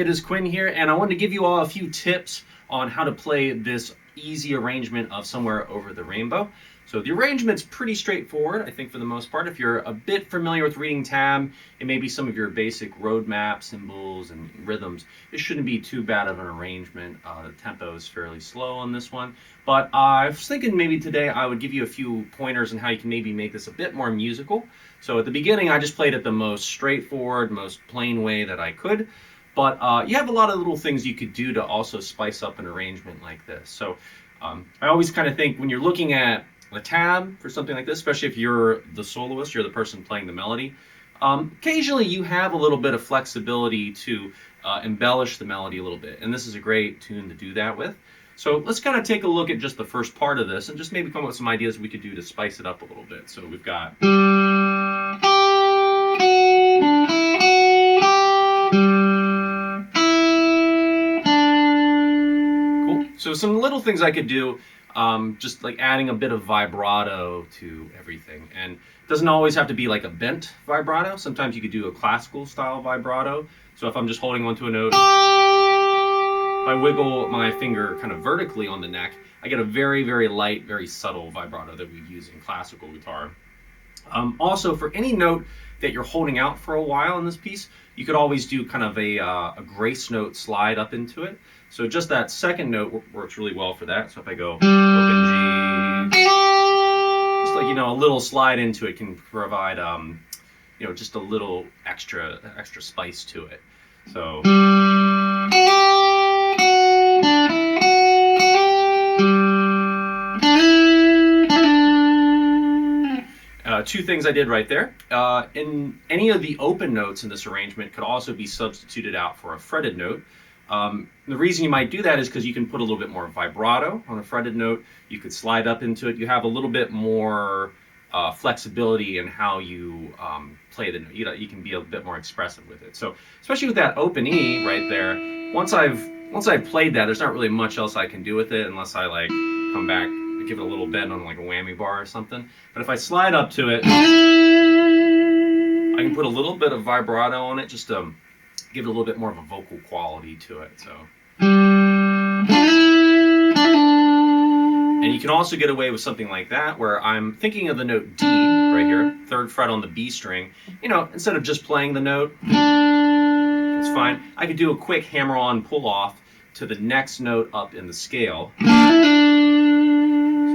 it is Quinn here, and I wanted to give you all a few tips on how to play this easy arrangement of Somewhere Over the Rainbow. So the arrangement's pretty straightforward, I think, for the most part. If you're a bit familiar with reading tab and maybe some of your basic road map symbols and rhythms, it shouldn't be too bad of an arrangement. The tempo is fairly slow on this one, but I was thinking maybe today I would give you a few pointers on how you can maybe make this a bit more musical. So at the beginning, I just played it the most straightforward, most plain way that I could. But you have a lot of little things you could do to also spice up an arrangement like this. So I always kind of think when you're looking at a tab for something like this, especially if you're the soloist, you're the person playing the melody, occasionally you have a little bit of flexibility to embellish the melody a little bit. And this is a great tune to do that with. So let's kind of take a look at just the first part of this and just maybe come up with some ideas we could do to spice it up a little bit. So we've got... So some little things I could do, just like adding a bit of vibrato to everything. And it doesn't always have to be like a bent vibrato. Sometimes you could do a classical style vibrato. So if I'm just holding onto a note, if I wiggle my finger kind of vertically on the neck, I get a very, very light, very subtle vibrato that we use in classical guitar. Also, for any note that you're holding out for a while in this piece, you could always do kind of a grace note slide up into it. So just that second note works really well for that. So if I go open G, just like, a little slide into it can provide, just a little extra spice to it. So. Two things I did right there. In any of the open notes in this arrangement could also be substituted out for a fretted note. The reason you might do that is because you can put a little bit more vibrato on a fretted note. You could slide up into it. You have a little bit more flexibility in how you play the note. You can be a bit more expressive with it. So especially with that open E right there, once I've played that, there's not really much else I can do with it unless I like come back and give it a little bend on like a whammy bar or something. But if I slide up to it, I can put a little bit of vibrato on it just to give it a little bit more of a vocal quality to it. So, and you can also get away with something like that where I'm thinking of the note D right here, third fret on the B string. Instead of just playing the note, it's fine. I could do a quick hammer-on pull-off to the next note up in the scale. So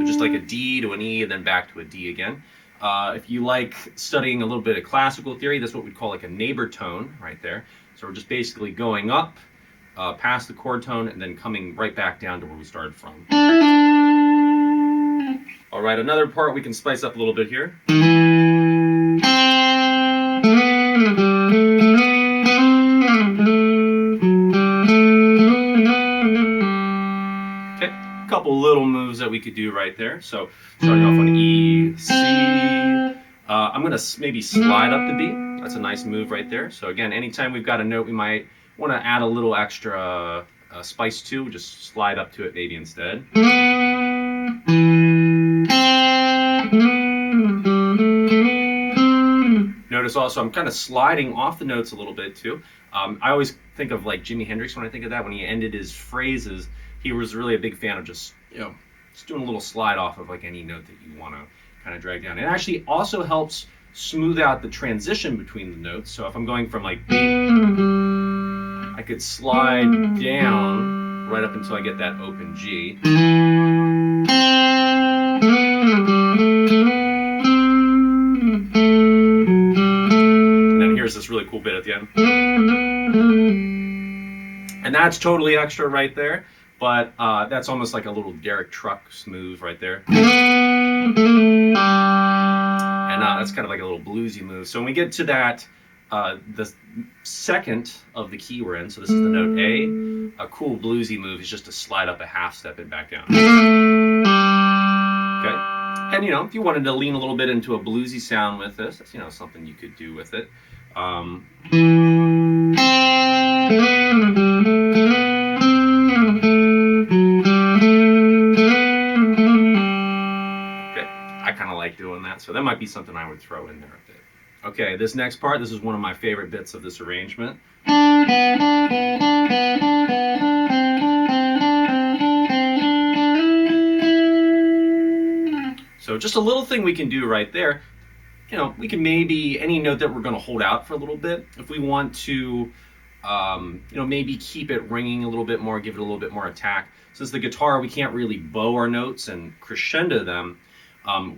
just like a D to an E and then back to a D again. If you like studying a little bit of classical theory, that's what we'd call like a neighbor tone right there. So we're just basically going up past the chord tone and then coming right back down to where we started from. All right, another part we can spice up a little bit here. Okay, a couple little moves that we could do right there. So starting off on E, C. I'm going to maybe slide up the B. That's a nice move right there. So again, anytime we've got a note we might want to add a little extra spice to, just slide up to it maybe instead. Notice also I'm kind of sliding off the notes a little bit too. I always think of like Jimi Hendrix when I think of that. When he ended his phrases, he was really a big fan of just doing a little slide off of like any note that you want to kind of drag down. It actually also helps smooth out the transition between the notes. So if I'm going from like B, I could slide down right up until I get that open G. And then here's this really cool bit at the end. And that's totally extra right there, but that's almost like a little Derek Trucks move right there. And that's kind of like a little bluesy move. So when we get to that, the second of the key we're in, so this is the note A, a cool bluesy move is just to slide up a half step and back down. Okay? And if you wanted to lean a little bit into a bluesy sound with this, that's something you could do with it. I kind of like doing that, so that might be something I would throw in there a bit. Okay, this next part, this is one of my favorite bits of this arrangement. So just a little thing we can do right there. You know, we can maybe, any note that we're going to hold out for a little bit, if we want to, you know, maybe keep it ringing a little bit more, give it a little bit more attack. Since the guitar, we can't really bow our notes and crescendo them,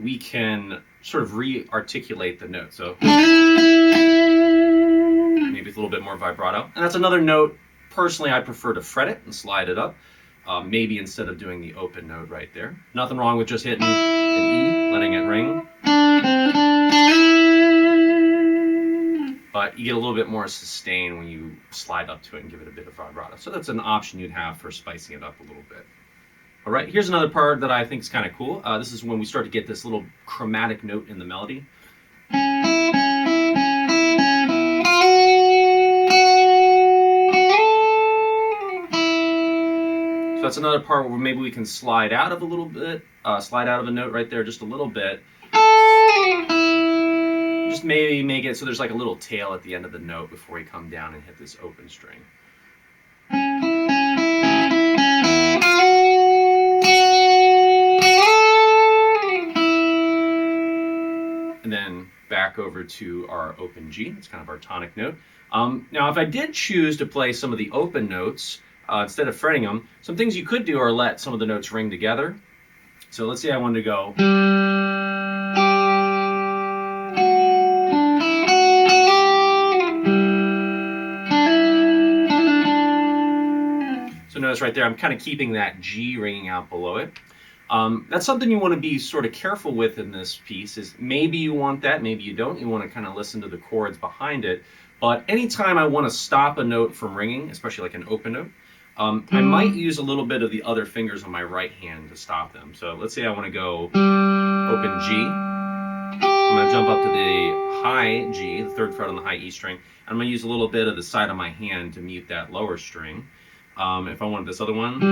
we can sort of re-articulate the note. So maybe it's a little bit more vibrato. And that's another note, personally, I prefer to fret it and slide it up, maybe instead of doing the open note right there. Nothing wrong with just hitting an E, letting it ring. But you get a little bit more sustain when you slide up to it and give it a bit of vibrato. So that's an option you'd have for spicing it up a little bit. All right, here's another part that I think is kind of cool. This is when we start to get this little chromatic note in the melody. So that's another part where maybe we can slide out of a little bit, slide out of a note right there just a little bit. Just maybe make it so there's like a little tail at the end of the note before we come down and hit this open string. And then back over to our open G. It's kind of our tonic note. Now, if I did choose to play some of the open notes instead of fretting them, some things you could do are let some of the notes ring together. So let's say I wanted to go. So notice right there, I'm kind of keeping that G ringing out below it. That's something you want to be sort of careful with in this piece, is maybe you want that, maybe you don't. You want to kind of listen to the chords behind it. But anytime I want to stop a note from ringing, especially like an open note, I might use a little bit of the other fingers on my right hand to stop them. So let's say I want to go open G. I'm going to jump up to the high G, the third fret on the high E string. And I'm going to use a little bit of the side of my hand to mute that lower string. If I wanted this other one,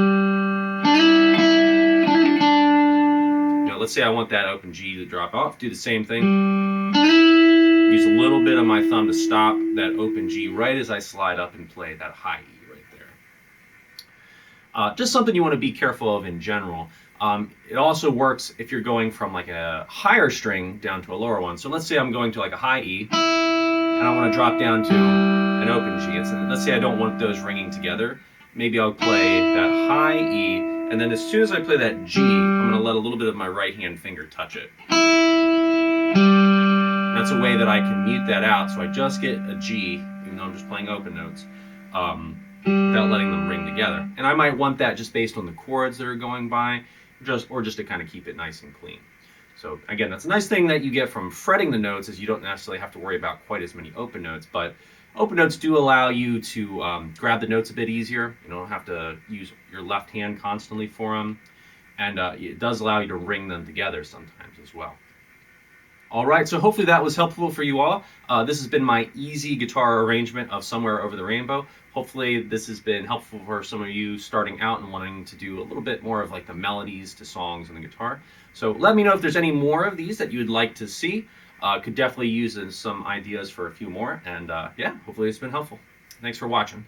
you know, let's say I want that open G to drop off, do the same thing. Use a little bit of my thumb to stop that open G right as I slide up and play that high E right there. Just something you want to be careful of in general. It also works if you're going from like a higher string down to a lower one. So let's say I'm going to like a high E, and I want to drop down to an open G. Let's say I don't want those ringing together. Maybe I'll play that high E, and then as soon as I play that G, I'm going to let a little bit of my right hand finger touch it. That's a way that I can mute that out, so I just get a G, even though I'm just playing open notes, without letting them ring together. And I might want that just based on the chords that are going by, or just to kind of keep it nice and clean. So again, that's a nice thing that you get from fretting the notes, is you don't necessarily have to worry about quite as many open notes, but open notes do allow you to grab the notes a bit easier. You don't have to use your left hand constantly for them, and it does allow you to ring them together sometimes as well. All right, so hopefully that was helpful for you all. This has been my easy guitar arrangement of Somewhere Over the Rainbow. Hopefully this has been helpful for some of you starting out and wanting to do a little bit more of like the melodies to songs on the guitar. So let me know if there's any more of these that you would like to see. Could definitely use some ideas for a few more. And yeah, hopefully it's been helpful. Thanks for watching.